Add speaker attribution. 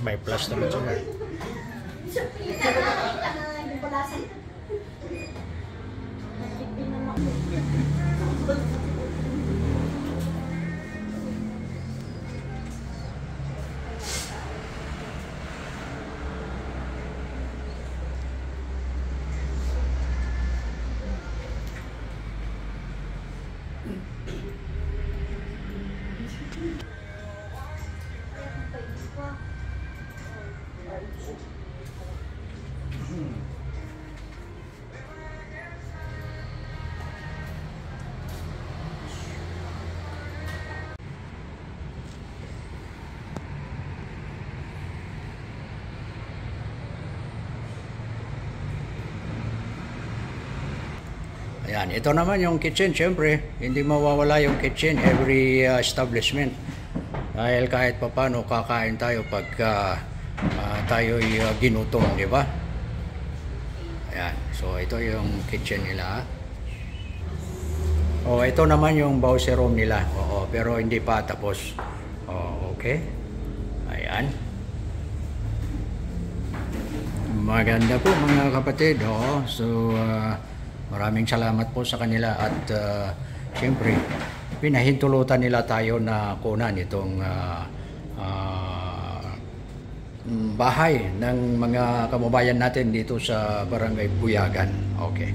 Speaker 1: May plus naman sila. Ayan, ito naman yung kitchen. Siyempre, hindi mawawala yung kitchen every establishment. Dahil kahit papano kakain tayo pagka tayo'y ginutom, di ba? Ayan, so ito yung kitchen nila. Oh, ito naman yung bowser room nila. Oo, pero hindi pa tapos. Oh, okay. Ayan. Maganda po mga kapatid. Oo, so maraming salamat po sa kanila at siyempre pinahintulutan nila tayo na kunan itong bahay ng mga kababayan natin dito sa Barangay Buyagan. Okay.